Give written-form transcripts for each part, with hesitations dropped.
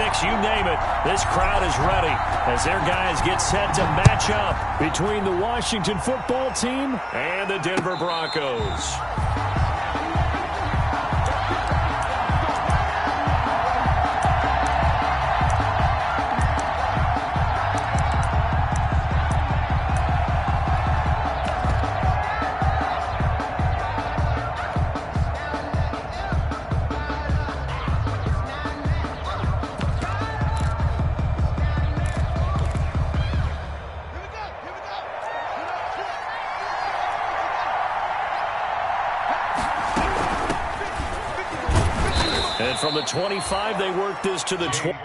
picnics, you name it. This crowd is ready as their guys get set to match up between the Washington football team and the Denver Broncos. And from the 25, they work this to the 20.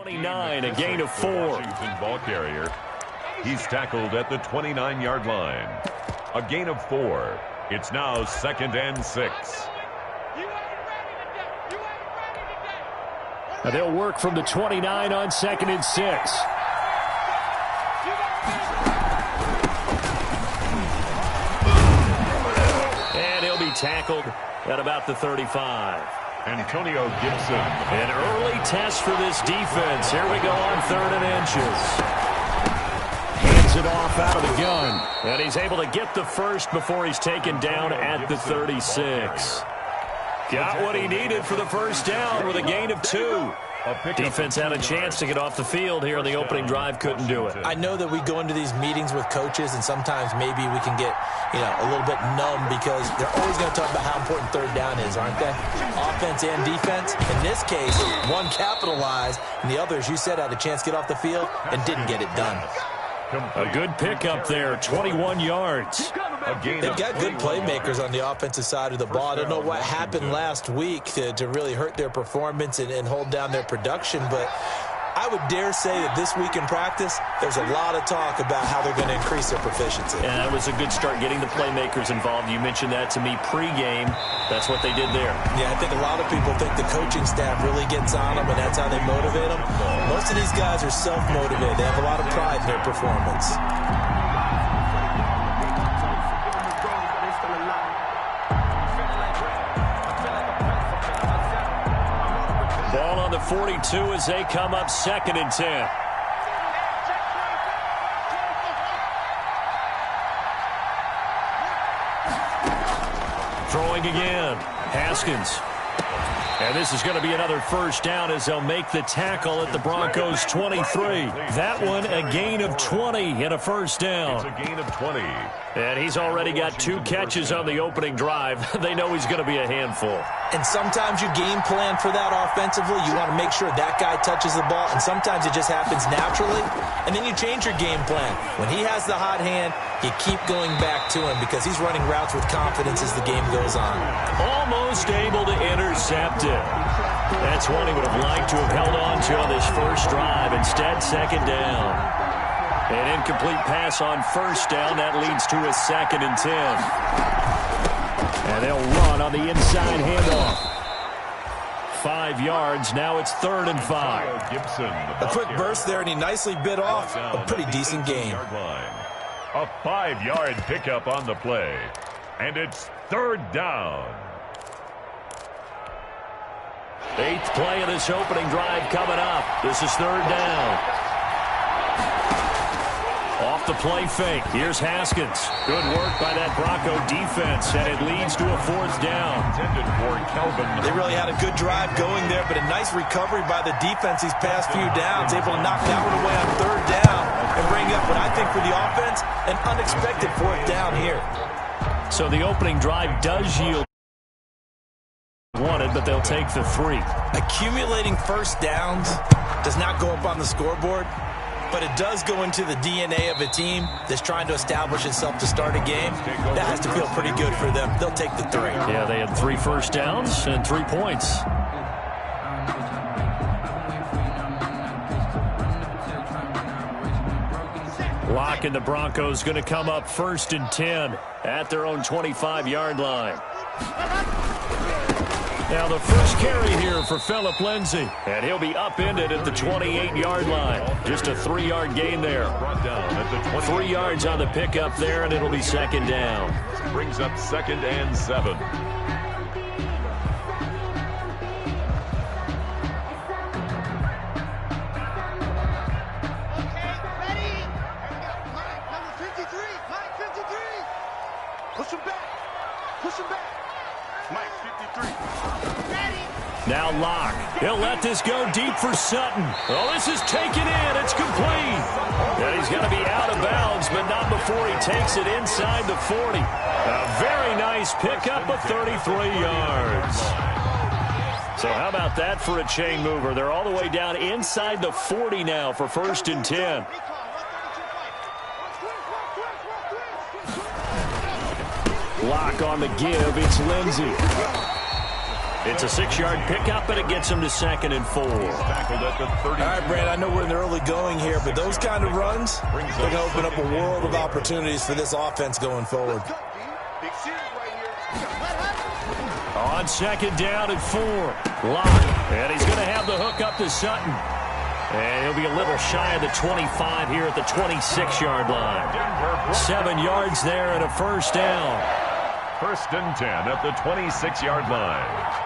A gain of 4. Washington ball carrier. He's tackled at the 29-yard line. A gain of 4. It's now 2nd and 6. Now they'll work from the 29 on 2nd and 6. And he'll be tackled at about the 35. Antonio Gibson. An early test for this defense. Here we go on 3rd and inches. Hands it off out of the gun. And he's able to get the first before he's taken down at the 36. Got what he needed for the first down with a gain of 2. Defense had a chance to get off the field here in the opening drive. Couldn't do it. I know that we go into these meetings with coaches, and sometimes maybe we can get, a little bit numb because they're always going to talk about how important 3rd down is, aren't they? Offense and defense. In this case, one capitalized, and the other, as you said, had a chance to get off the field and didn't get it done. A good pickup there, 21 yards. They've got good playmakers on the offensive side of the ball. I don't know what happened last week to really hurt their performance and hold down their production, but I would dare say that this week in practice, there's a lot of talk about how they're going to increase their proficiency. And that was a good start getting the playmakers involved. You mentioned that to me pregame. That's what they did there. Yeah, I think a lot of people think the coaching staff really gets on them, and that's how they motivate them. Most of these guys are self-motivated. They have a lot of pride in their performance. Ball on the 42 as they come up 2nd and 10. Throwing again. Haskins. And this is going to be another first down as they'll make the tackle at the Broncos' 23. That one a gain of 20 and a first down. It's a gain of 20. And he's already got 2 catches on the opening drive. They know he's going to be a handful. And sometimes you game plan for that offensively. You want to make sure that guy touches the ball, and sometimes it just happens naturally. And then you change your game plan. When he has the hot hand, you keep going back to him because he's running routes with confidence as the game goes on. Almost able to intercept it. That's one he would have liked to have held on to on this first drive. Instead, 2nd down. An incomplete pass on first down. That leads to a 2nd and 10. And they'll run on the inside handoff. 5 yards. Now it's 3rd and 5. Gibson. A quick burst there, and he nicely bit off a pretty decent gain. A 5-yard pickup on the play. And it's 3rd down. 8th play of this opening drive coming up. This is 3rd down. Off the play fake. Here's Haskins. Good work by that Bronco defense, and it leads to a 4th down. Intended for Kelvin. They really had a good drive going there, but a nice recovery by the defense these past few downs. Able to knock that one away on 3rd down and bring up what I think for the offense, an unexpected 4th down here. So the opening drive does yield wanted, but they'll take the 3. Accumulating first downs does not go up on the scoreboard, but it does go into the DNA of a team that's trying to establish itself to start a game. That has to feel pretty good for them. They'll take the 3. Yeah, they had 3 first downs and 3 points. Locke and the Broncos going to come up 1st and 10 at their own 25-yard line. Now the first carry here for Phillip Lindsay, and he'll be upended at the 28-yard line. Just a 3-yard gain there. 3 yards on the pickup there, and it'll be 2nd down. Brings up 2nd and 7. Now Locke. He'll let this go deep for Sutton. Oh, this is taken in. It's complete. And he's going to be out of bounds, but not before he takes it inside the 40. A very nice pickup of 33 yards. So how about that for a chain mover? They're all the way down inside the 40 now for 1st and 10. Locke on the give. It's Lindsay. It's a 6-yard pickup, and it gets him to 2nd and 4. All right, Brad, I know we're in the early going here, but those kind of runs, they're going to open up a world of opportunities for this offense going forward. On 2nd down and 4. Locke, and he's going to have the hook up to Sutton. And he'll be a little shy of the 25 here at the 26-yard line. 7 yards there and a 1st down. 1st and 10 at the 26-yard line.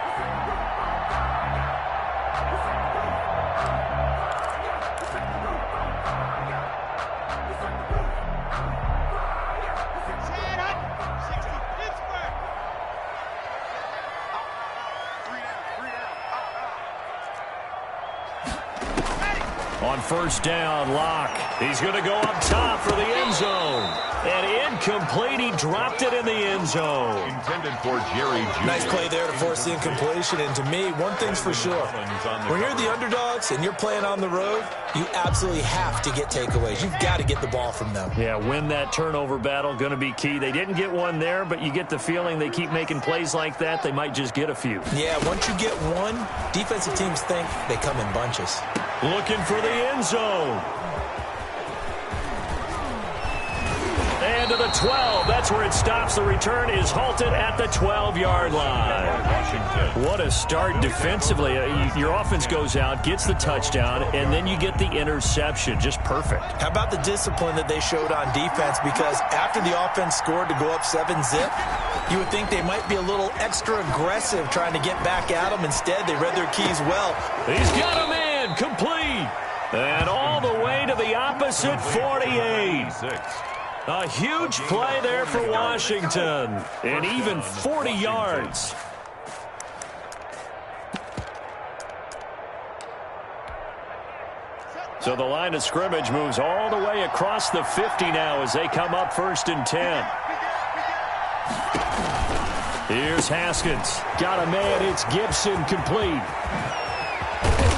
On 1st down, Locke. He's going to go up top for the end zone. And incomplete. He dropped it in the end zone. Intended for Jerry Jr. Nice play there to force the incompletion. And to me, one thing's for sure. When you're the underdogs and you're playing on the road, you absolutely have to get takeaways. You've got to get the ball from them. Yeah, win that turnover battle, going to be key. They didn't get one there, but you get the feeling they keep making plays like that, they might just get a few. Yeah, once you get one, defensive teams think they come in bunches. Looking for the end zone. And to the 12. That's where it stops. The return is halted at the 12-yard line. What a start defensively. Your offense goes out, gets the touchdown, and then you get the interception. Just perfect. How about the discipline that they showed on defense? Because after the offense scored to go up 7-zip, you would think they might be a little extra aggressive trying to get back at them. Instead, they read their keys well. He's got him in. Complete. And all the way to the opposite 48. A huge play there for Washington. And even 40 yards. So the line of scrimmage moves all the way across the 50 now as they come up 1st and 10. Here's Haskins. Got a man. It's Gibson. Complete.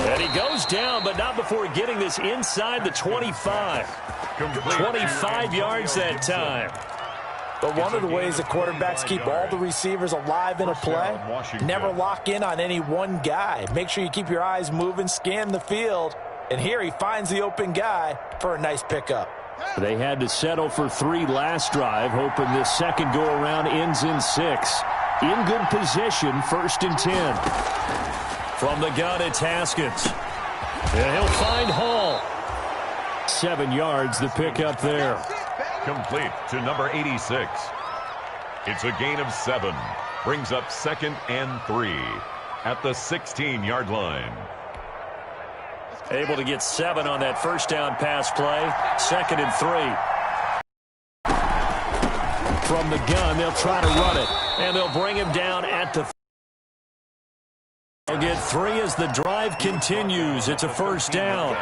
And he goes down, but not before getting this inside the 25. 25 yards that time. But one of the ways that quarterbacks keep all the receivers alive in a play, never lock in on any one guy. Make sure you keep your eyes moving, scan the field. And here he finds the open guy for a nice pickup. They had to settle for 3 last drive, hoping this second go-around ends in 6. In good position, 1st and 10. From the gun, it's Haskins. And he'll find Hall. 7 yards, the pickup there. Complete to number 86. It's a gain of 7. Brings up 2nd and 3 at the 16-yard line. Able to get 7 on that first down pass play. 2nd and 3. From the gun, they'll try to run it. And they'll bring him down at the They'll get 3 as the drive continues. It's a first down.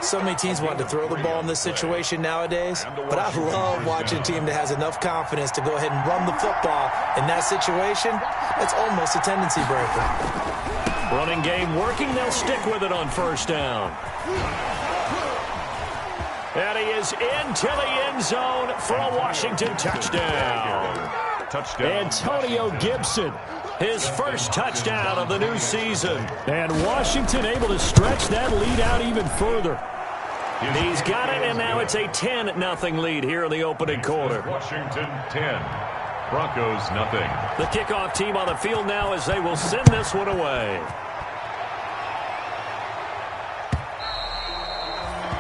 So many teams want to throw the ball in this situation nowadays, but I love watching a team that has enough confidence to go ahead and run the football. In that situation, it's almost a tendency breaker. Running game working. They'll stick with it on first down. And he is into the end zone for a Washington touchdown. Antonio Gibson, his first touchdown of the new season. And Washington able to stretch that lead out even further. He's got it, and now it's a 10-0 lead here in the opening quarter. Washington 10, Broncos nothing. The kickoff team on the field now as they will send this one away.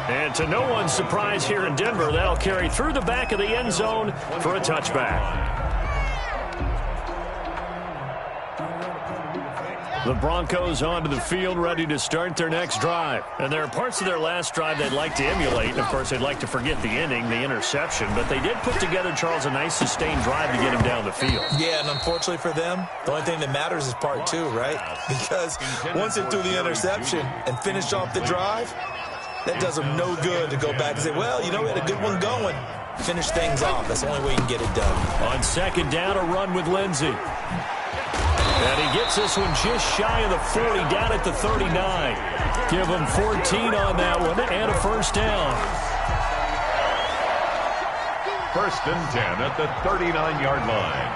And to no one's surprise here in Denver, that'll carry through the back of the end zone for a touchback. The Broncos onto the field, ready to start their next drive. And there are parts of their last drive they'd like to emulate. And, of course, they'd like to forget the inning, the interception. But they did put together, Charles, a nice sustained drive to get him down the field. Yeah, and unfortunately for them, the only thing that matters is part 2, right? Because once they threw the interception and finished off the drive, that does them no good to go back and say, well, you know, we had a good one going. Finish things off. That's the only way you can get it done. On second down, a run with Lindsey. And he gets this one just shy of the 40, down at the 39. Give him 14 on that one and a first down. First and 10 at the 39-yard line.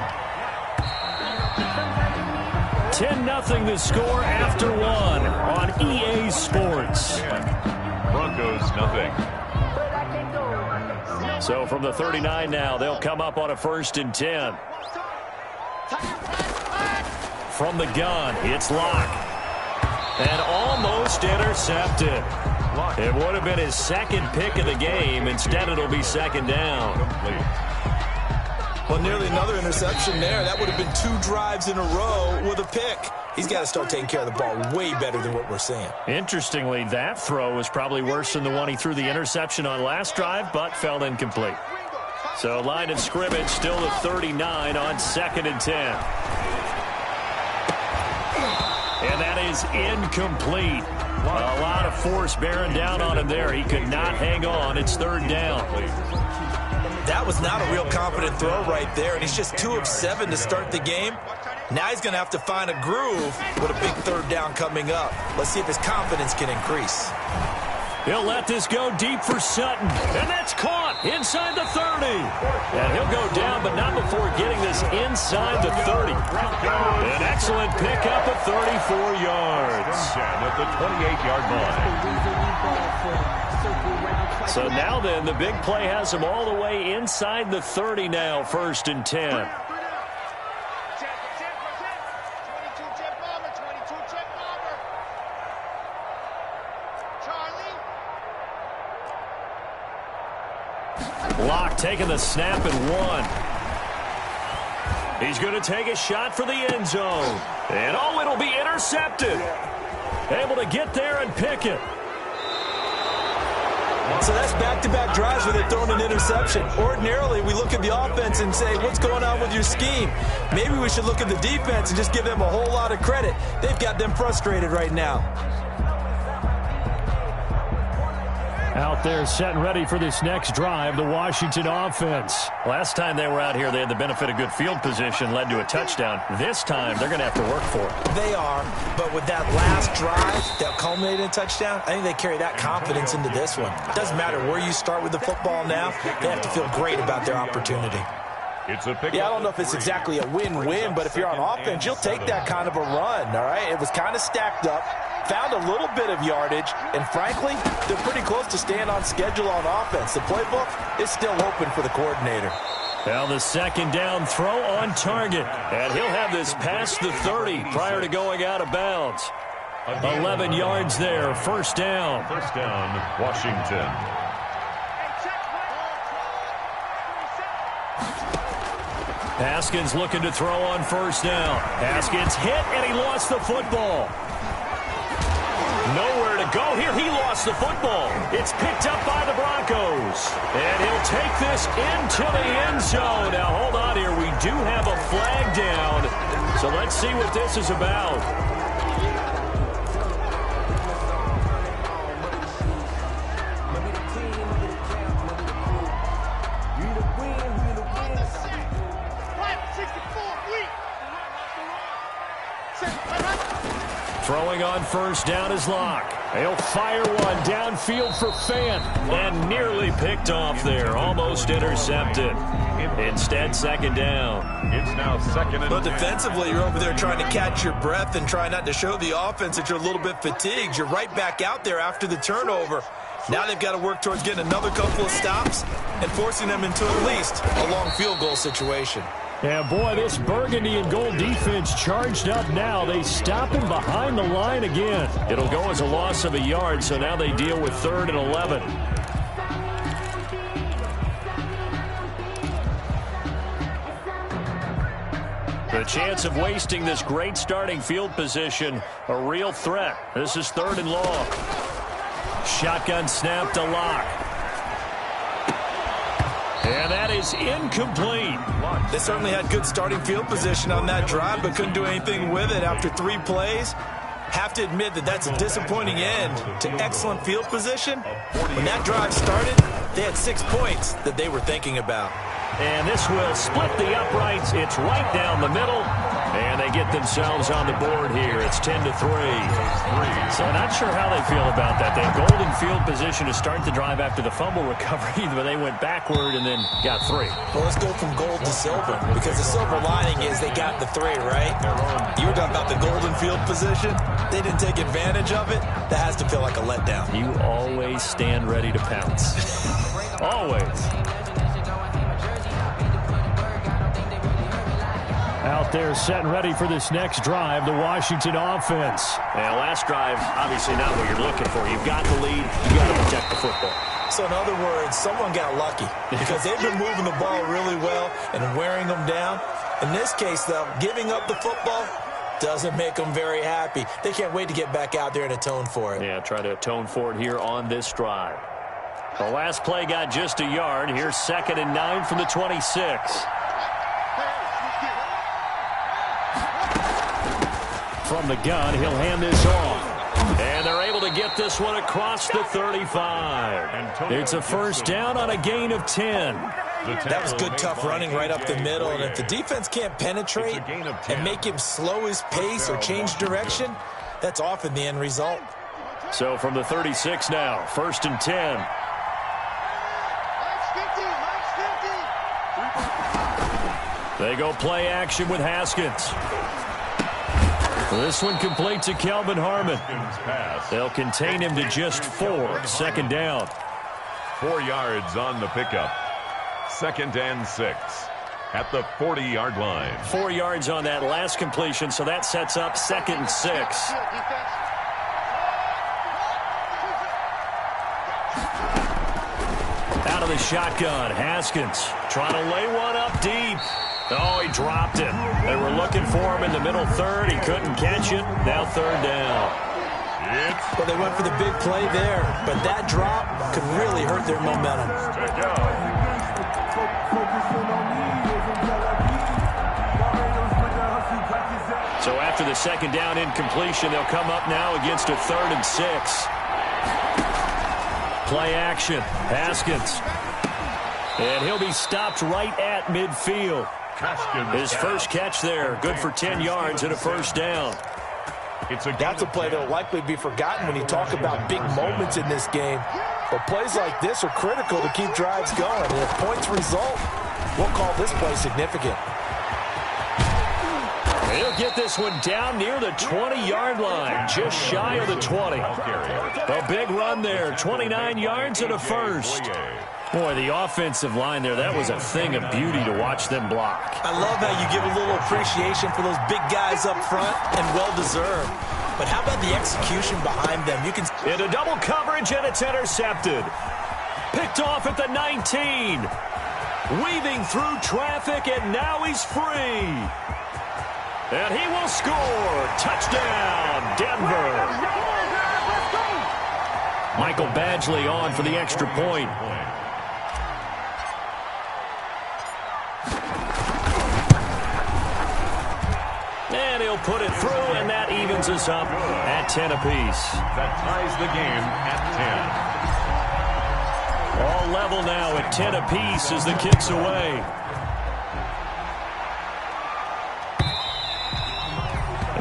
10-0 the score after 1 on EA Sports. Broncos nothing. So from the 39 now, they'll come up on a first and 10. From the gun, it's Locke. And almost intercepted. It would have been his second pick of the game. Instead, it'll be second down. Well, nearly another interception there. That would have been 2 drives in a row with a pick. He's got to start taking care of the ball way better than what we're seeing. Interestingly, that throw was probably worse than the one he threw the interception on last drive, but fell incomplete. So line of scrimmage still the 39 on second and 10. And that is incomplete. A lot of force bearing down on him there. He could not hang on. It's third down. That was not a real confident throw right there, and he's just 2 of 7 to start the game. Now he's going to have to find a groove with a big third down coming up. Let's see if his confidence can increase. He'll let this go deep for Sutton. And that's caught inside the 30. And he'll go down, but not before getting this inside the 30. An excellent pickup of 34 yards. At the 28-yard line. So now then, the big play has him all the way inside the 30 now, first and 10. Locke taking the snap and 1. He's going to take a shot for the end zone. And oh, it'll be intercepted. Able to get there and pick it. So that's back-to-back drives where they're throwing an interception. Ordinarily, we look at the offense and say, what's going on with your scheme? Maybe we should look at the defense and just give them a whole lot of credit. They've got them frustrated right now. Out there set and ready for this next drive, the Washington offense. Last time they were out here, they had the benefit of good field position, led to a touchdown. This time, they're going to have to work for it. They are, but with that last drive that culminated in a touchdown, I think they carry that confidence into this one. It doesn't matter where you start with the football now, they have to feel great about their opportunity. Yeah, I don't know if it's exactly a win-win, but if you're on offense, you'll take that kind of a run, all right? It was kind of stacked up, found a little bit of yardage, and frankly, they're pretty close to staying on schedule on offense. The playbook is still open for the coordinator. Now the second down throw on target, and he'll have this past the 30 prior to going out of bounds. 11 yards there, first down. First down, Washington. Haskins looking to throw on first down. Haskins hit, and he lost the football. Nowhere to go here. He lost the football. It's picked up by the Broncos. And he'll take this into the end zone. Now, hold on here. We do have a flag down. So let's see what this is about. Throwing on first down is Locke. He'll fire one downfield for Fant. And nearly picked off there. Almost intercepted. Instead, second down. It's now second and 10. But defensively, you're over there trying to catch your breath and try not to show the offense that you're a little bit fatigued. You're right back out there after the turnover. Now they've got to work towards getting another couple of stops and forcing them into at least a long field goal situation. Yeah, boy, this burgundy and gold defense charged up now. They stop him behind the line again. It'll go as a loss of a yard, so now they deal with 3rd and 11. The chance of wasting this great starting field position, a real threat. This is 3rd and long. Shotgun snap to Locke. And that is incomplete. They certainly had good starting field position on that drive, but couldn't do anything with it after 3 plays. Have to admit that that's a disappointing end to excellent field position. When that drive started, they had 6 points that they were thinking about. And this will split the uprights. It's right down the middle. And they get themselves on the board here. It's 10-3. So not sure how they feel about that. They had golden field position to start the drive after the fumble recovery, but they went backward and then got 3. Well, let's go from gold to silver, because the silver lining is they got the 3, right? You were talking about the golden field position. They didn't take advantage of it. That has to feel like a letdown. You always stand ready to pounce. Always. Out there set and ready for this next drive, the Washington offense. And last drive, obviously not what you're looking for. You've got the lead. You've got to protect the football. So in other words, someone got lucky because they've been moving the ball really well and wearing them down. In this case, though, giving up the football doesn't make them very happy. They can't wait to get back out there and atone for it. Yeah, try to atone for it here on this drive. The last play got just a yard. Here's 2nd and 9 from the 26. From the gun, he'll hand this off. And they're able to get this one across the 35. It's a first down on a gain of 10. That was good, tough running right up the middle. And if the defense can't penetrate and make him slow his pace or change direction, that's often the end result. So from the 36 now, 1st and 10. They go play action with Haskins. This one complete to Kelvin Harmon. They'll contain him to just 4. 2nd down. 4 yards on the pickup. 2nd and 6 at the 40-yard line. 4 yards on that last completion, so that sets up 2nd and 6. Out of the shotgun, Haskins trying to lay one up deep. Oh, he dropped it. They were looking for him in the middle 3rd. He couldn't catch it. Now 3rd down. Well, they went for the big play there, but that drop could really hurt their momentum. So after the 2nd down incompletion, they'll come up now against a 3rd and 6. Play action. Haskins. And he'll be stopped right at midfield. His first catch there, good for 10 yards and a first down. That's a play that will likely be forgotten when you talk about big moments in this game. But plays like this are critical to keep drives going. And if points result, we'll call this play significant. He'll get this one down near the 20-yard line, just shy of the 20. A big run there, 29 yards and a first. Boy, the offensive line there, that was a thing of beauty to watch them block. I love how you give a little appreciation for those big guys up front, and well-deserved. But how about the execution behind them? You can into double coverage, and it's intercepted. Picked off at the 19. Weaving through traffic, and now he's free. And he will score. Touchdown, Denver. Michael Badgley on for the extra point. And he'll put it through, and that evens us up at 10 apiece. That ties the game at 10. All level now at 10 apiece as the kick's away.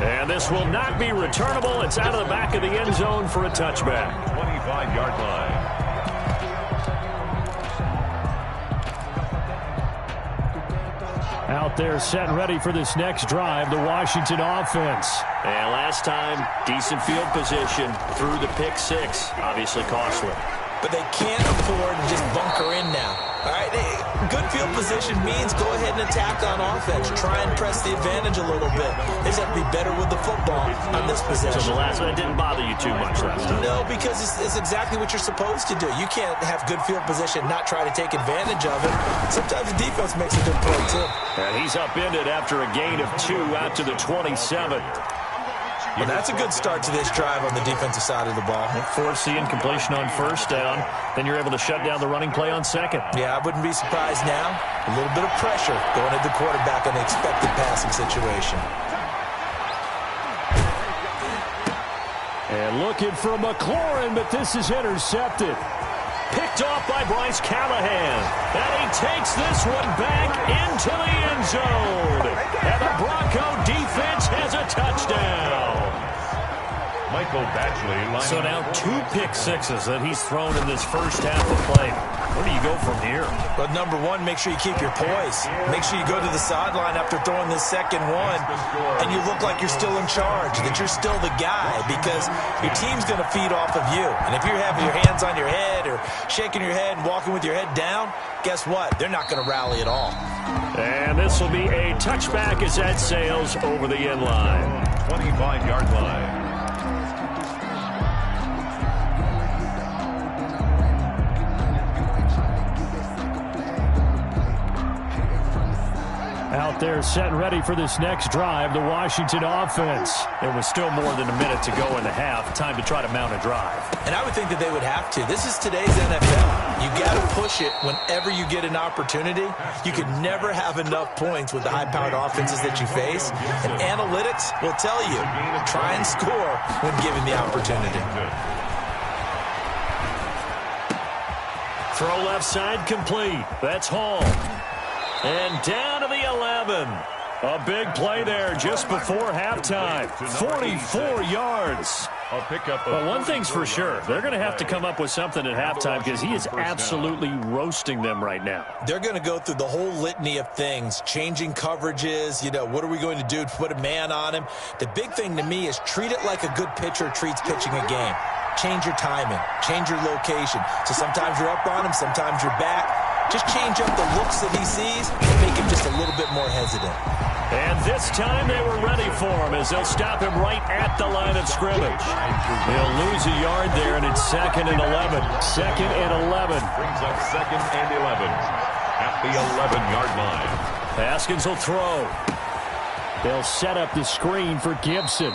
And this will not be returnable. It's out of the back of the end zone for a touchback. 25-yard line. Out there set and ready for this next drive, the Washington offense. And last time, decent field position through the pick six. Obviously costly. But they can't afford to just bunker in now. All right, good field position means go ahead and attack on offense. Try and press the advantage a little bit. They just have to be better with the football on this possession. So the last one didn't bother you too much last time? No, because it's exactly what you're supposed to do. You can't have good field position, not try to take advantage of it. Sometimes the defense makes a good play, too. And he's upended after a gain of 2 out to the 27. Well, that's a good start to this drive on the defensive side of the ball. Force the incompletion on first down. Then you're able to shut down the running play on second. Yeah, I wouldn't be surprised now. A little bit of pressure going at the quarterback on the expected passing situation. And looking for McLaurin, but this is intercepted. Picked off by Bryce Callahan. And he takes this one back into the end zone. And the Bronco defense has a touchdown. Michael Batchley. So now 2 pick sixes that he's thrown in this first half of play. Where do you go from here? But number one, make sure you keep your poise. Make sure you go to the sideline after throwing this second one, and you look like you're still in charge, that you're still the guy, because your team's going to feed off of you. And if you're having your hands on your head or shaking your head and walking with your head down, guess what? They're not going to rally at all. And this will be a touchback as that sails over the end line. 25-yard line. Out there set and ready for this next drive, the Washington offense. There was still more than a minute to go in the half. Time to try to mount a drive. And I would think that they would have to. This is today's NFL. You got to push it whenever you get an opportunity. You can never have enough points with the high-powered offenses that you face. And analytics will tell you, try and score when given the opportunity. Throw left side complete. That's Hall. And down to the 11. A big play there just before halftime. 44 yards. But one thing's for sure. They're going to have to come up with something at halftime because he is absolutely roasting them right now. They're going to go through the whole litany of things, changing coverages. What are we going to do to put a man on him? The big thing to me is treat it like a good pitcher treats pitching a game. Change your timing. Change your location. So sometimes you're up on him, sometimes you're back. Just change up the looks that he sees and make him just a little bit more hesitant. And this time they were ready for him as they'll stop him right at the line of scrimmage. He'll lose a yard there, and it's 2nd and 11. 2nd and 11. Brings up 2nd and 11 at the 11-yard line. Haskins will throw. They'll set up the screen for Gibson.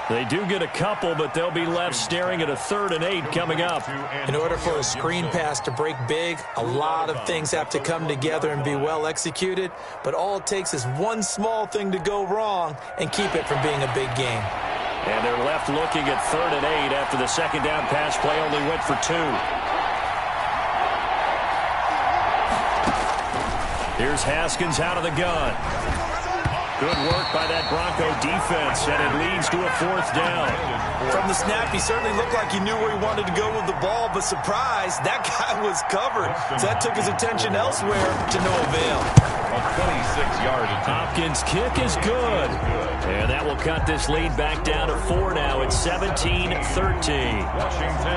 They do get a couple, but they'll be left staring at a 3rd and 8 coming up. In order for a screen pass to break big, a lot of things have to come together and be well executed, but all it takes is one small thing to go wrong and keep it from being a big game. And they're left looking at 3rd and 8 after the second down pass play only went for 2. Here's Haskins out of the gun. Good work by that Bronco defense, and it leads to a 4th down. From the snap, he certainly looked like he knew where he wanted to go with the ball, but surprise, that guy was covered. So that took his attention elsewhere to no avail. A 26-yard attempt. Hopkins' kick is good. And that will cut this lead back down to 4 now. It's 17-13.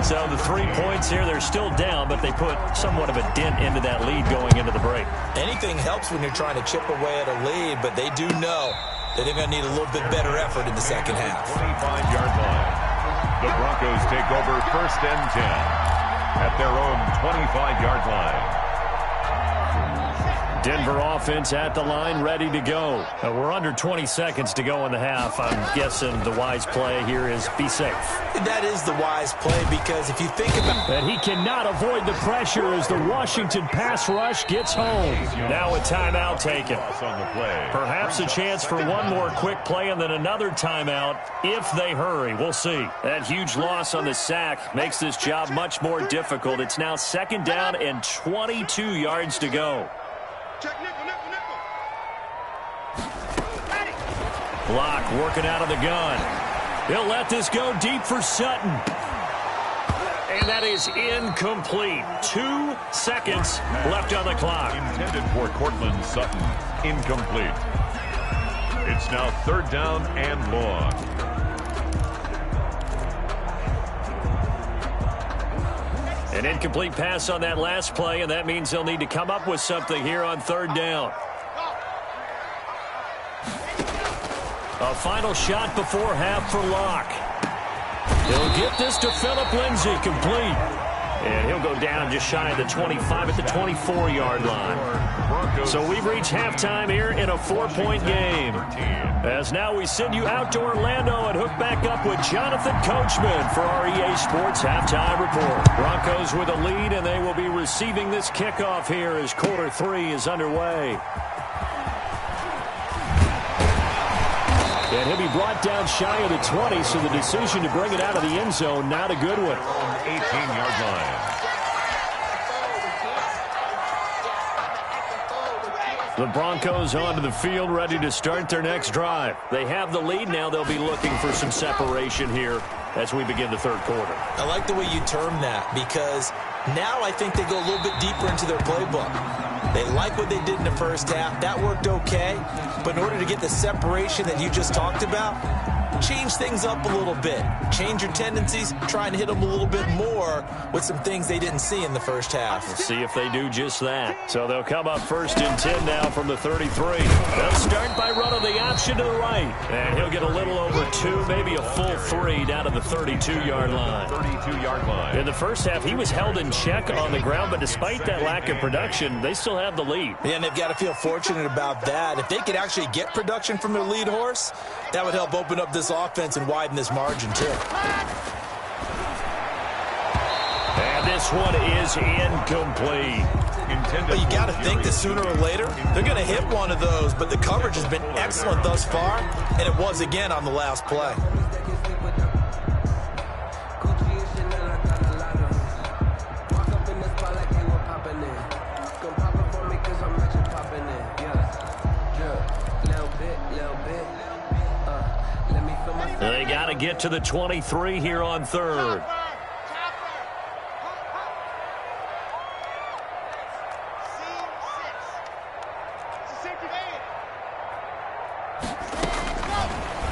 So the 3 points here, they're still down, but they put somewhat of a dent into that lead going into the break. Anything helps when you're trying to chip away at a lead, but they do know that they're going to need a little bit better effort in the second half. 25-yard line. The Broncos take over 1st and 10 at their own 25-yard line. Denver offense at the line, ready to go. We're under 20 seconds to go in the half. I'm guessing the wise play here is be safe. That is the wise play because if you think about it. And he cannot avoid the pressure as the Washington pass rush gets home. Now a timeout taken. Perhaps a chance for one more quick play and then another timeout if they hurry. We'll see. That huge loss on the sack makes this job much more difficult. It's now 2nd down and 22 yards to go. Block working out of the gun. He'll let this go deep for Sutton. And that is incomplete. 2 seconds left on the clock. Intended for Cortland Sutton. Incomplete. It's now 3rd down and long. An incomplete pass on that last play, and that means they'll need to come up with something here on 3rd down. A final shot before half for Locke. He'll get this to Phillip Lindsay, complete. And he'll go down just shy of the 25 at the 24-yard line. So we've reached halftime here in a 4-point game. As now we send you out to Orlando and hook back up with Jonathan Coachman for our EA Sports Halftime Report. Broncos with a lead, and they will be receiving this kickoff here as quarter 3 is underway. And he'll be brought down shy of the 20, so the decision to bring it out of the end zone, not a good one. 18-yard line. The Broncos onto the field, ready to start their next drive. They have the lead now. They'll be looking for some separation here as we begin the 3rd quarter. I like the way you term that, because now I think they go a little bit deeper into their playbook. They like what they did in the first half. That worked okay. But in order to get the separation that you just talked about, change things up a little bit. Change your tendencies. Try and hit them a little bit more with some things they didn't see in the first half. We'll see if they do just that. So they'll come up 1st and 10 now from the 33. They'll start by running the option to the right. And he'll get a little over 2, maybe a full 3 down to the 32-yard line. 32-yard line. In the first half, he was held in check on the ground, but despite that lack of production, they still have the lead. Yeah, and they've got to feel fortunate about that. If they could actually get production from their lead horse, that would help open up this offense and widen this margin too. And this one is incomplete. Well, you got to think that sooner or later they're going to hit one of those, but the coverage has been excellent thus far, and it was again on the last play. They got to get to the 23 here on 3rd.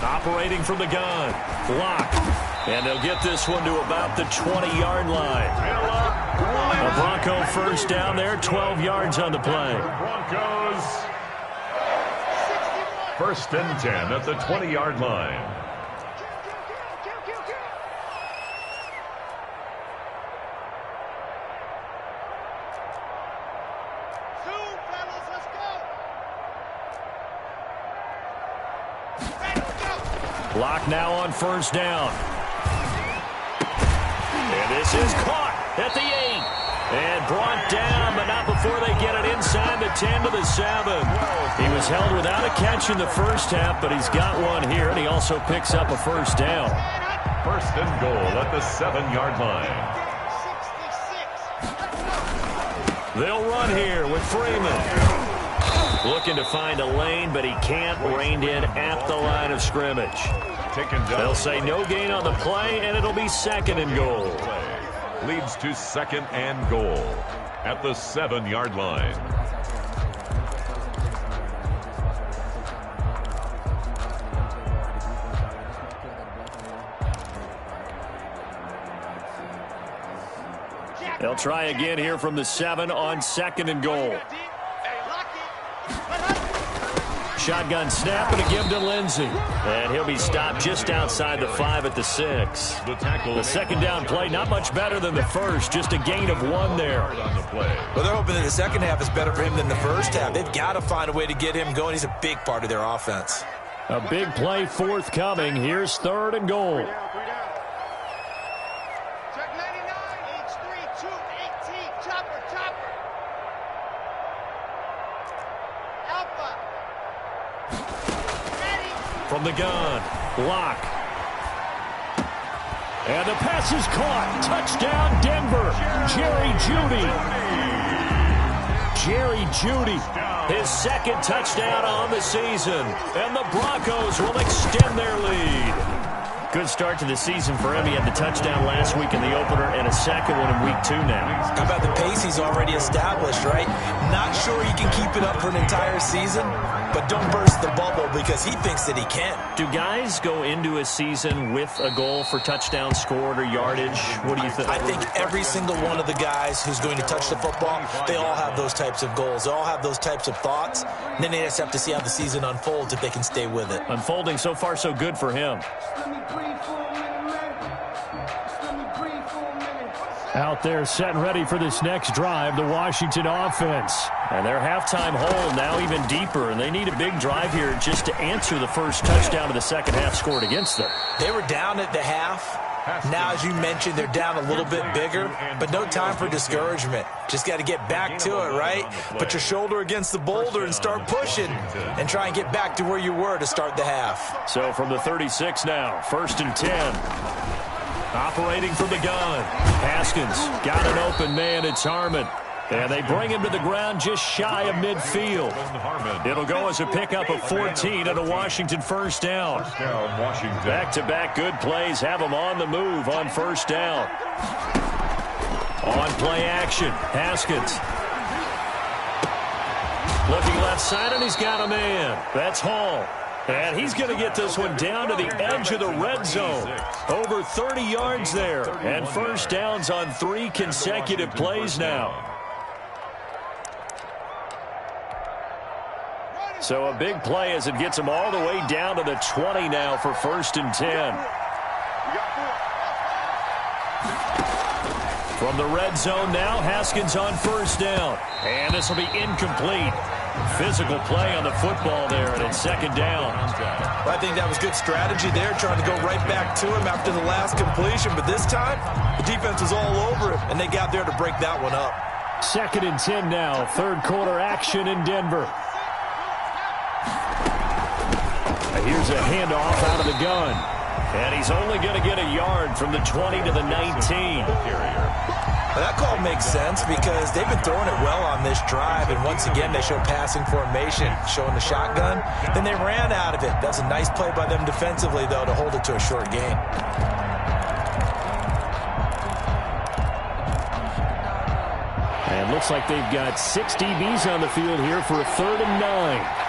Operating from the gun. Block. And they'll get this one to about the 20-yard line. A Bronco first down there, 12 yards on the play. Broncos. 1st and 10 at the 20-yard line. Block now on 1st down. And this is caught at the 8. And brought down, but not before they get it inside the 10 to the 7. He was held without a catch in the first half, but he's got one here, and he also picks up a 1st down. 1st and goal at the 7-yard line. They'll run here with Freeman. Looking to find a lane, but he can't. Reined in at the line of scrimmage. They'll say no gain on the play, and it'll be 2nd and goal. Leads to 2nd and goal at the 7-yard line. They'll try again here from the 7 on 2nd and goal. Shotgun snap and a give to Lindsay. And he'll be stopped just outside the 5 at the 6. The 2nd down play, not much better than the first, just a gain of 1 there. Well, they're hoping that the second half is better for him than the first half. They've got to find a way to get him going. He's a big part of their offense. A big play forthcoming. Here's 3rd and goal. From the gun, Locke. And the pass is caught. Touchdown, Denver. Jerry Jeudy. Jerry Jeudy, his second touchdown on the season. And the Broncos will extend their lead. Good start to the season for him. He had the touchdown last week in the opener and a second one in week 2 now. How about the pace he's already established, right? Not sure he can keep it up for an entire season, but don't burst the bubble because he thinks that he can. Do guys go into a season with a goal for touchdown scored or yardage? What do you think? I think every single one of the guys who's going to touch the football, they all have those types of goals. They all have those types of thoughts. And then they just have to see how the season unfolds if they can stay with it. Unfolding so far so good for him. Out there set and ready for this next drive, the Washington offense. And their halftime hole now even deeper, and they need a big drive here just to answer the first touchdown of the second half scored against them. They were down at the half. Now, as you mentioned, they're down a little bit bigger, but no time for discouragement. Just got to get back to it, right? Put your shoulder against the boulder and start pushing and try and get back to where you were to start the half. So from the 36 now, 1st and 10. Operating from the gun. Haskins got an open man. It's Harmon. And they bring him to the ground just shy of midfield. It'll go as a pickup of 14 and a Washington first down. Back-to-back good plays have them on the move on first down. On play action, Haskins. Looking left side, and he's got a man. That's Hall. And he's going to get this one down to the edge of the red zone. Over 30 yards there. And first downs on 3 consecutive plays now. So a big play as it gets him all the way down to the 20 now for 1st and 10. From the red zone now, Haskins on first down. And this will be incomplete. Physical play on the football there, and it's 2nd down. Well, I think that was good strategy there, trying to go right back to him after the last completion. But this time, the defense was all over him, and they got there to break that one up. 2nd and 10 now, 3rd quarter action in Denver. Here's a handoff out of the gun. And he's only going to get a yard from the 20 to the 19. Well, that call makes sense because they've been throwing it well on this drive, and once again they show passing formation, showing the shotgun. Then they ran out of it. That's a nice play by them defensively, though, to hold it to a short gain. And looks like they've got 6 DBs on the field here for a 3rd and 9.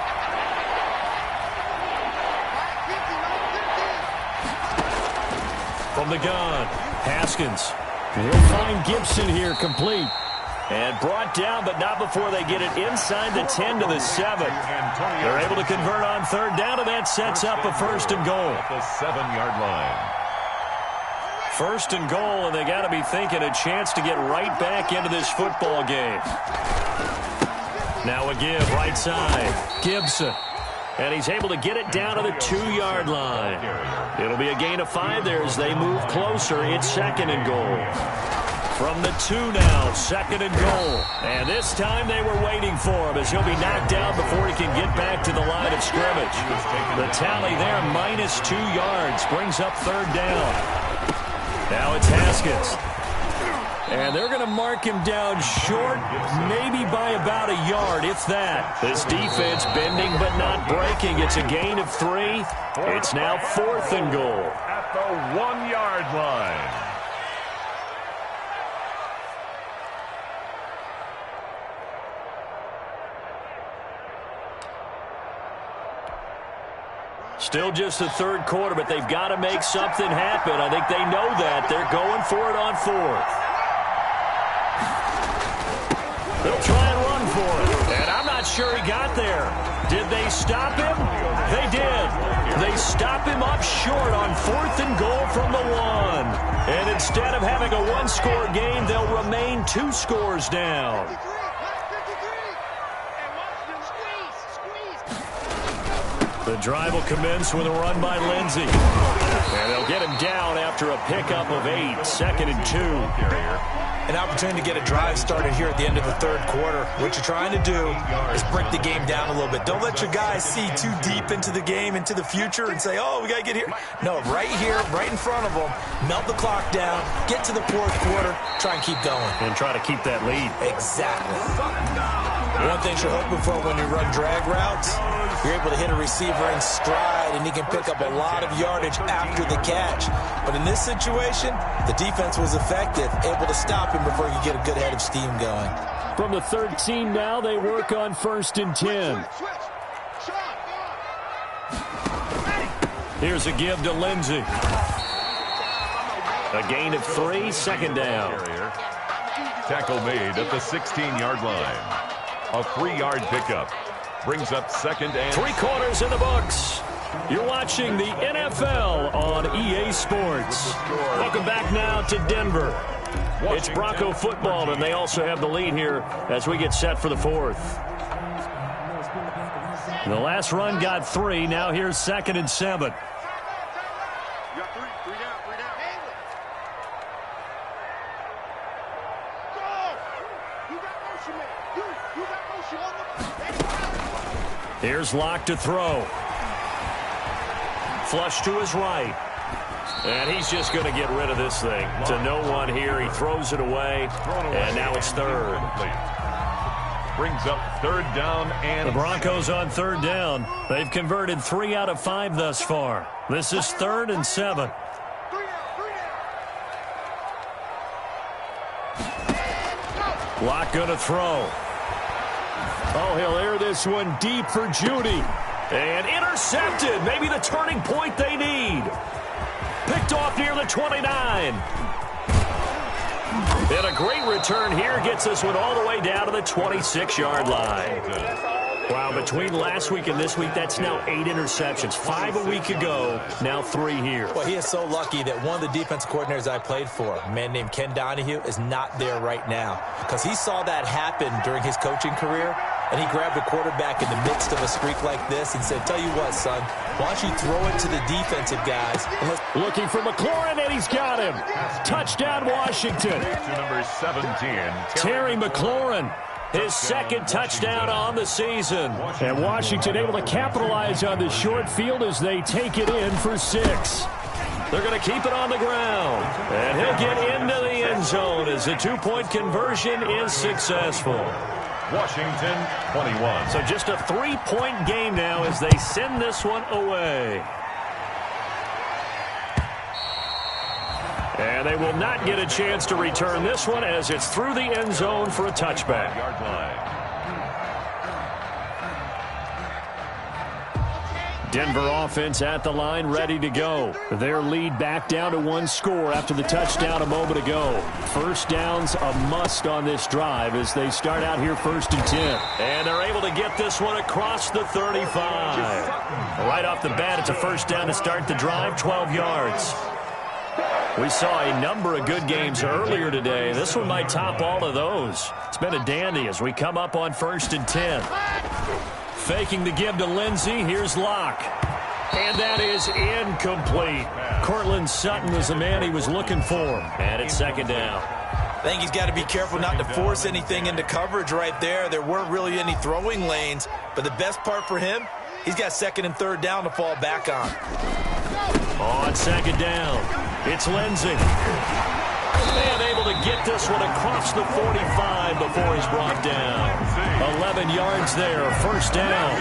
From the gun, Haskins. He'll find Gibson here, complete. And brought down, but not before they get it inside the 10 to the 7. They're able to convert on 3rd down, and that sets up a 1st and goal. At the 7-yard line. 1st and goal, and they got to be thinking a chance to get right back into this football game. Now a give, right side, Gibson. And he's able to get it down to the 2-yard line. It'll be a gain of 5 there as they move closer. It's 2nd and goal. From the 2 now, 2nd and goal. And this time they were waiting for him as he'll be knocked down before he can get back to the line of scrimmage. The tally there, -2 yards, brings up 3rd down. Now it's Haskins. And they're going to mark him down short, maybe by about a yard, if that. This defense bending but not breaking. It's a gain of 3. It's now 4th and goal. At the 1-yard line. Still just the 3rd quarter, but they've got to make something happen. I think they know that. They're going for it on 4th. They'll try and run for it. And I'm not sure he got there. Did they stop him? They did. They stop him up short on 4th and goal from the 1. And instead of having a 1-score game, they'll remain 2 scores down. The drive will commence with a run by Lindsey. And they'll get him down after a pickup of 8. 2nd and 2. An opportunity to get a drive started here at the end of the 3rd quarter. What you're trying to do is break the game down a little bit. Don't let your guys see too deep into the game, into the future, and say, oh, we got to get here. No, right here, right in front of them, melt the clock down, get to the 4th quarter, try and keep going. And try to keep that lead. Exactly. One thing you're hoping for when you run drag routes, you're able to hit a receiver in stride, and he can pick up a lot of yardage after the catch. But in this situation, the defense was effective, able to stop him before he could get a good head of steam going. From the 13 now, they work on 1st and 10. Here's a give to Lindsey. A gain of 3, 2nd down. Tackle made at the 16-yard line. A 3-yard pickup brings up 2nd and 3 quarters in the books. You're watching the NFL on EA Sports. Welcome back now to Denver. It's Bronco football, and they also have the lead here as we get set for the 4th. The last run got 3. Now here's 2nd and 7. Here's Locke to throw. Flush to his right. And he's just going to get rid of this thing. To no one here. He throws it away. And now it's 3rd. Brings up 3rd down and the Broncos on 3rd down. They've converted 3 out of 5 thus far. This is 3rd and 7. Locke going to throw. Oh, he'll air this one deep for Judy. And intercepted. Maybe the turning point they need. Picked off near the 29. And a great return here gets this one all the way down to the 26-yard line. Wow, between last week and this week, that's now 8 interceptions. 5 a week ago, now 3 here. Well, he is so lucky that one of the defense coordinators I played for, a man named Ken Donahue, is not there right now. Because he saw that happen during his coaching career, and he grabbed a quarterback in the midst of a streak like this and said, tell you what, son, why don't you throw it to the defensive guys? Looking for McLaurin, and he's got him. Touchdown, Washington. to number 17, Terry McLaurin. His 2nd touchdown on the season. And Washington able to capitalize on the short field as they take it in for 6. They're going to keep it on the ground. And he'll get into the end zone as the 2-point conversion is successful. Washington 21. So just a 3-point game now as they send this one away. And they will not get a chance to return this one as it's through the end zone for a touchback. Yard line. Denver offense at the line, ready to go. Their lead back down to 1 score after the touchdown a moment ago. 1st down's a must on this drive as they start out here 1st and 10. And they're able to get this one across the 35. Right off the bat, it's a 1st down to start the drive, 12 yards. We saw a number of good games earlier today. This one might top all of those. It's been a dandy as we come up on 1st and 10. Faking the give to Lindsey. Here's Locke. And that is incomplete. Cortland Sutton was the man he was looking for. And it's 2nd down. I think he's got to be careful not to force anything into coverage right there. There weren't really any throwing lanes. But the best part for him, he's got 2nd and 3rd down to fall back on. On 2nd down, it's Lindsey. And able to get this one across the 45 before he's brought down. 11 yards there, 1st down.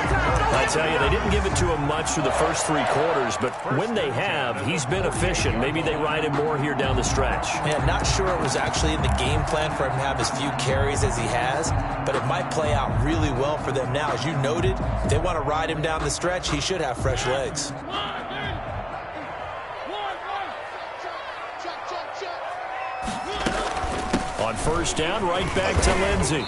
I tell you, they didn't give it to him much through the first 3 quarters, but when they have, he's been efficient. Maybe they ride him more here down the stretch. Yeah, not sure it was actually in the game plan for him to have as few carries as he has, but it might play out really well for them now. As you noted, if they want to ride him down the stretch, he should have fresh legs. On 1st down, right back to Lindsey.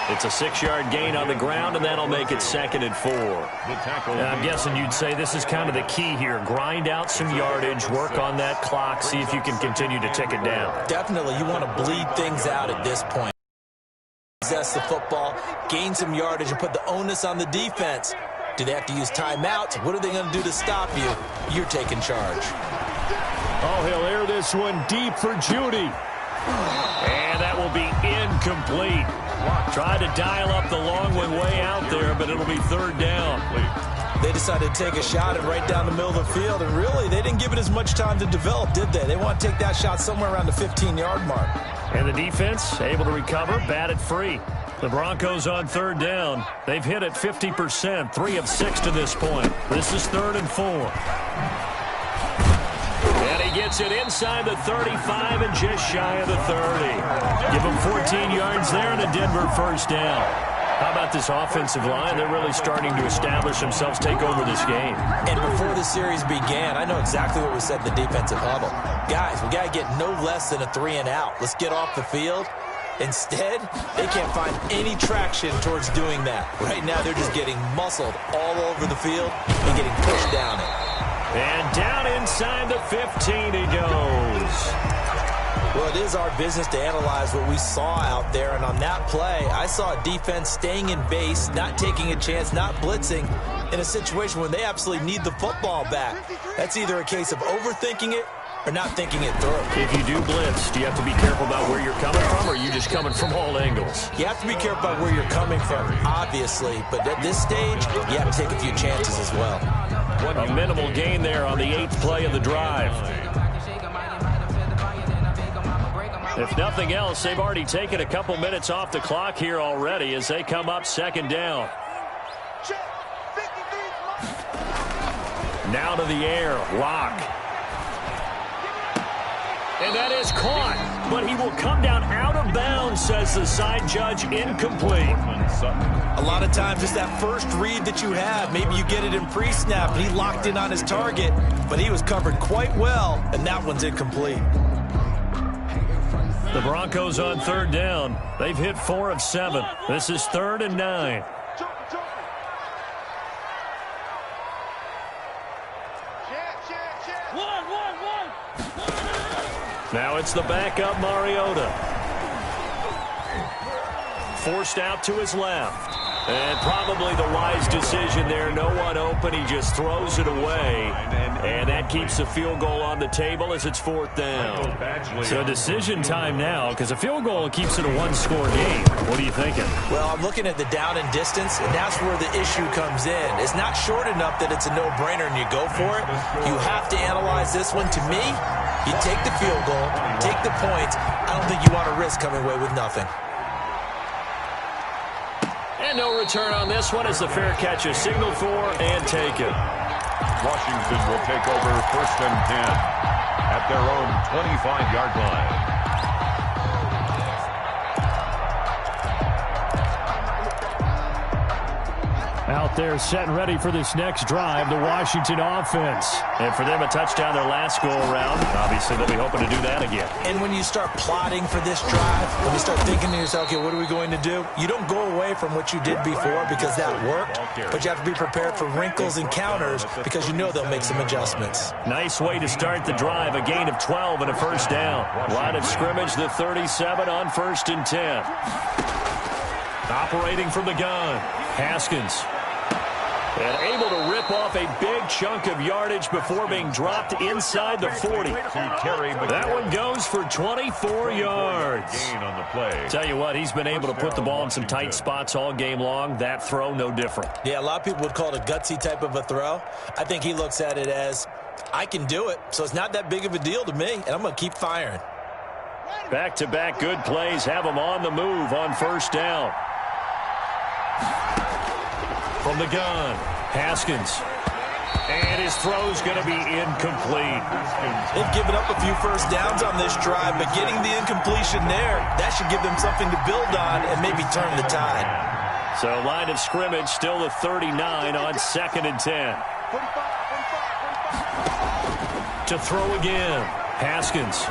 It's a 6-yard gain on the ground, and that'll make it 2nd and 4. I'm guessing you'd say this is kind of the key here. Grind out some yardage, work on that clock, see if you can continue to tick it down. Definitely, you want to bleed things out at this point. Possess the football, gain some yardage, and put the onus on the defense. Do they have to use timeouts? What are they going to do to stop you? You're taking charge. Oh, he'll air this one deep for Judy. And that will be incomplete. Tried to dial up the long one way out there, but it'll be 3rd down. They decided to take a shot and right down the middle of the field, and really, they didn't give it as much time to develop, did they? They want to take that shot somewhere around the 15-yard mark. And the defense able to recover, batted free. The Broncos on third down. They've hit it 50%, 3 of 6 to this point. This is 3rd and 4. And he gets it inside the 35 and just shy of the 30. Give him 14 yards there and a Denver first down. How about this offensive line? They're really starting to establish themselves, take over this game. And before the series began, I know exactly what we said in the defensive huddle. Guys, we got to get no less than a 3 and out. Let's get off the field. Instead, they can't find any traction towards doing that. Right now, they're just getting muscled all over the field and getting pushed down it. And down inside the 15 he goes. Well, it is our business to analyze what we saw out there, and on that play, I saw a defense staying in base, not taking a chance, not blitzing, in a situation when they absolutely need the football back. That's either a case of overthinking it or not thinking it through. If you do blitz, do you have to be careful about where you're coming from, or are you just coming from all angles? You have to be careful about where you're coming from, obviously, but at this stage, you have to take a few chances as well. A minimal gain there on the 8th play of the drive. If nothing else, they've already taken a couple minutes off the clock here already as they come up 2nd down. Now to the air, Lock. And that is caught, but he will come down out of bounds, says the side judge, incomplete. A lot of times it's that first read that you have. Maybe you get it in pre-snap, and he locked in on his target, but he was covered quite well, and that one's incomplete. The Broncos on 3rd down. They've hit 4 of 7. This is 3rd and 9. Now it's the backup, Mariota. Forced out to his left. And probably the wise decision there. No one open. He just throws it away. And that keeps the field goal on the table as it's 4th down. So decision time now, because a field goal keeps it a one-score game. What are you thinking? Well, I'm looking at the down and distance, and that's where the issue comes in. It's not short enough that it's a no-brainer and you go for it. You have to analyze this one. To me, you take the field goal, take the points. I don't think you want to risk coming away with nothing. And no return on this one as the fair catch is signaled for and taken. Washington will take over 1st and 10 at their own 25-yard line. Out there set and ready for this next drive, the Washington offense. And for them, a touchdown their last go-around. Obviously, they'll be hoping to do that again. And when you start plotting for this drive, when you start thinking to yourself, okay, what are we going to do? You don't go away from what you did before because that worked, but you have to be prepared for wrinkles and counters because you know they'll make some adjustments. Nice way to start the drive, a gain of 12 and a first down. Line of scrimmage, the 37 on 1st and 10. Operating from the gun, Haskins. And able to rip off a big chunk of yardage before being dropped inside the 40. That one goes for 24 yards. Gain on the play. Tell you what, he's been able to put the ball in some tight spots all game long. That throw, no different. Yeah, a lot of people would call it a gutsy type of a throw. I think he looks at it as, I can do it, so it's not that big of a deal to me, and I'm going to keep firing. Back-to-back good plays have him on the move on 1st down. From the gun, Haskins. And his throw's going to be incomplete. They've given up a few first downs on this drive, but getting the incompletion there, that should give them something to build on and maybe turn the tide. So line of scrimmage still the 39 on 2nd and 10. To throw again, Haskins.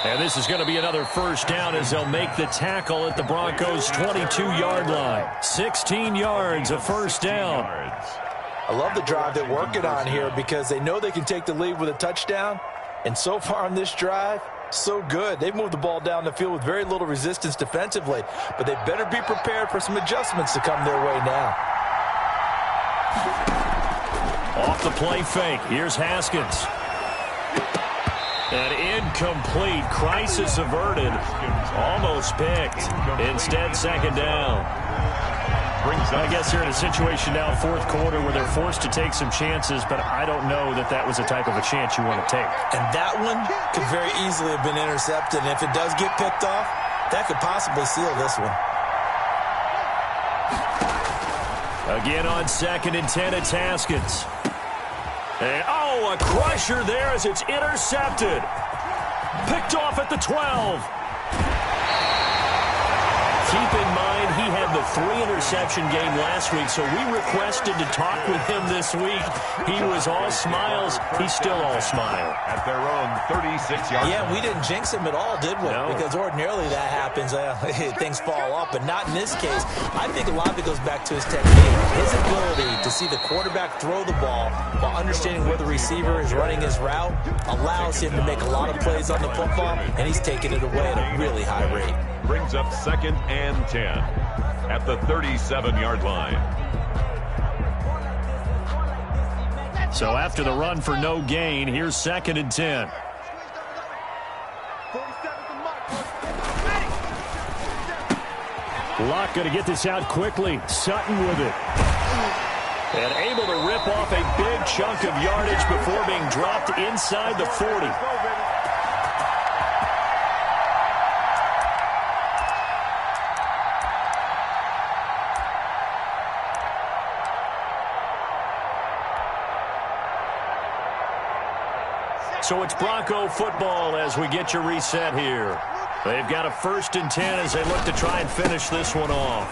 And this is going to be another first down as they'll make the tackle at the Broncos' 22-yard line. 16 yards, a first down. I love the drive they're working on here because they know they can take the lead with a touchdown. And so far on this drive, so good. They've moved the ball down the field with very little resistance defensively. But they better be prepared for some adjustments to come their way now. Off the play fake. Here's Haskins. An incomplete. Crisis averted. Almost picked. Instead, 2nd down. I guess they're in a situation now, 4th quarter, where they're forced to take some chances, but I don't know that that was the type of a chance you want to take. And that one could very easily have been intercepted. And if it does get picked off, that could possibly seal this one. Again on 2nd and 10, it's Haskins. And, a crusher there as it's intercepted. Picked off at the 12. Keep in mind, he had the 3-interception game last week, so we requested to talk with him this week. He was all smiles. He's still all smile. At their own 36-yard line. Yeah, we didn't jinx him at all, did we? No. Because ordinarily that happens. Things fall off, but not in this case. I think a lot of it goes back to his technique. His ability to see the quarterback throw the ball while understanding where the receiver is running his route allows him to make a lot of plays on the football, and he's taking it away at a really high rate. Brings up 2nd and 10 at the 37-yard line. So after the run for no gain, here's 2nd and 10. Locke going to get this out quickly. Sutton with it. And able to rip off a big chunk of yardage before being dropped inside the 40. So it's Bronco football as we get your reset here. They've got a 1st and 10 as they look to try and finish this one off.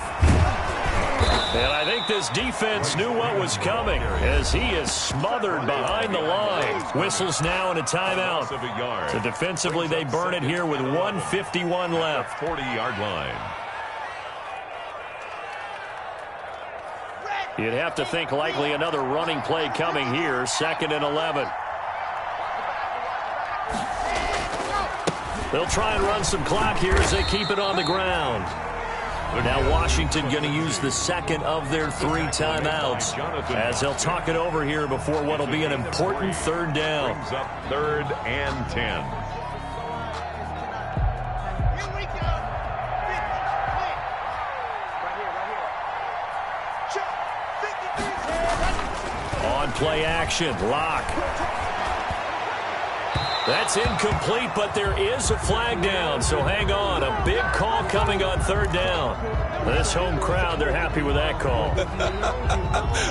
And I think this defense knew what was coming as he is smothered behind the line. Whistles now and a timeout. So defensively they burn it here with 1:51 left. 40-yard line. You'd have to think likely another running play coming here. 2nd and 11. They'll try and run some clock here as they keep it on the ground. Now Washington going to use the 2nd of their 3 timeouts as they'll talk it over here before what will be an important 3rd down. Brings up 3rd and 10. On play action, Locke. That's incomplete, but there is a flag down, so hang on. A big call coming on 3rd down. This home crowd, they're happy with that call.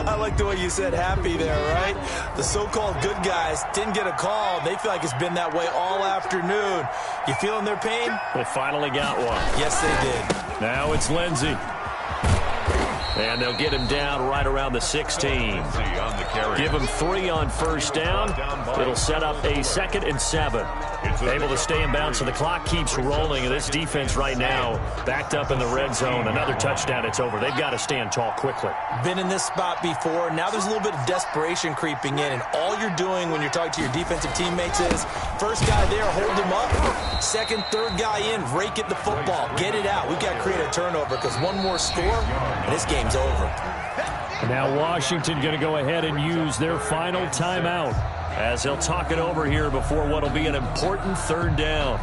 I like the way you said happy there, right? The so-called good guys didn't get a call. They feel like it's been that way all afternoon. You feeling their pain? They finally got one. Yes, they did. Now it's Lindsey. And they'll get him down right around the 16. Give him 3 on 1st down. It'll set up a 2nd and 7. Able to stay in bounds, so the clock keeps rolling. And this defense right now backed up in the red zone. Another touchdown, it's over. They've got to stand tall quickly. Been in this spot before. Now there's a little bit of desperation creeping in. And all you're doing when you're talking to your defensive teammates is, first guy there, hold him up. 2nd, 3rd guy in, rake at the football. Get it out. We've got to create a turnover because one more score, and this game's over. Now Washington going to go ahead and use their final timeout as they'll talk it over here before what will be an important 3rd down.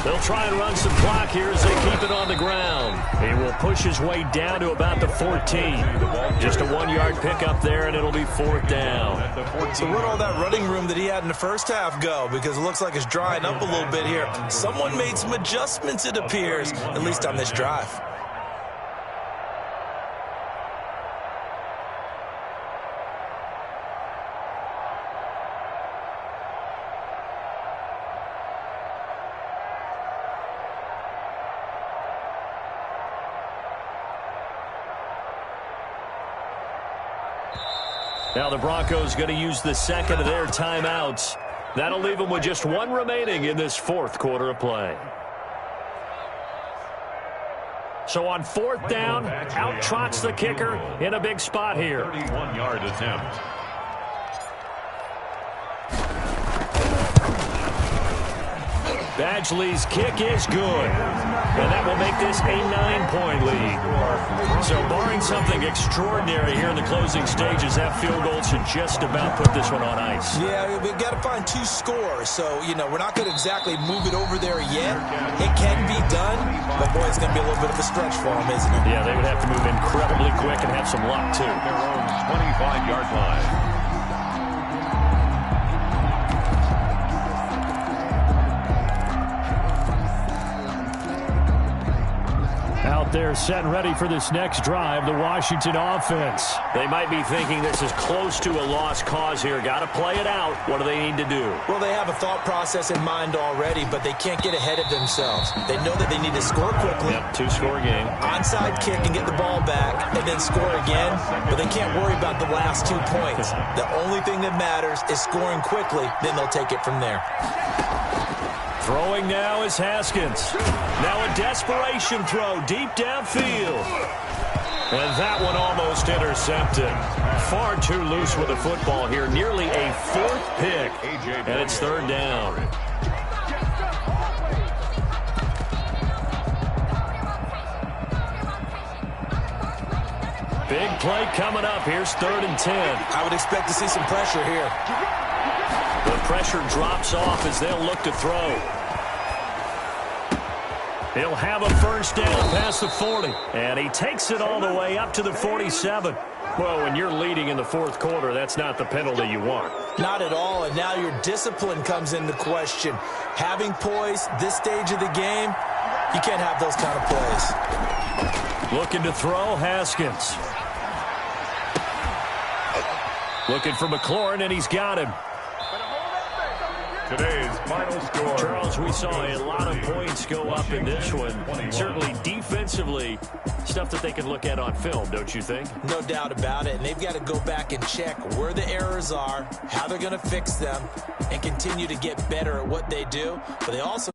They'll try and run some clock here as they keep it on the ground. He will push his way down to about the 14. Just a 1-yard pickup there, and it'll be 4th down. So where'd all that running room that he had in the first half go? Because it looks like it's drying up a little bit here. Someone made some adjustments, it appears, at least on this drive. Now the Broncos going to use the 2nd of their timeouts. That'll leave them with just 1 remaining in this 4th quarter of play. So on 4th down, out trots the kicker in a big spot here. 31-yard attempt. Badgley's kick is good. And that will make this a 9-point lead. So barring something extraordinary here in the closing stages, that field goal should just about put this one on ice. Yeah, we've got to find 2 scores. So, we're not going to exactly move it over there yet. It can be done, but boy, it's going to be a little bit of a stretch for them, isn't it? Yeah, they would have to move incredibly quick and have some luck, too. Their own 25-yard line. Out there set and ready for this next drive, the Washington offense. They might be thinking this is close to a lost cause here. Got to play it out. What do they need to do? Well, they have a thought process in mind already, but they can't get ahead of themselves. They know that they need to score quickly. Yep, 2-score game. Onside kick and get the ball back and then score again, but they can't worry about the last 2 points. The only thing that matters is scoring quickly, then they'll take it from there. Throwing now is Haskins. Now a desperation throw deep downfield. And that one almost intercepted. Far too loose with the football here. Nearly a 4th pick. And it's 3rd down. Big play coming up. Here's 3rd and 10. I would expect to see some pressure here. The pressure drops off as they'll look to throw. He'll have a first down past the 40. And he takes it all the way up to the 47. Well, when you're leading in the 4th quarter, that's not the penalty you want. Not at all, and now your discipline comes into question. Having poise this stage of the game, you can't have those kind of plays. Looking to throw, Haskins. Looking for McLaurin, and he's got him. Today's final score. Charles, we saw a lot of points go up in this one. Certainly defensively, stuff that they can look at on film, don't you think? No doubt about it. And they've got to go back and check where the errors are, how they're going to fix them, and continue to get better at what they do. But they also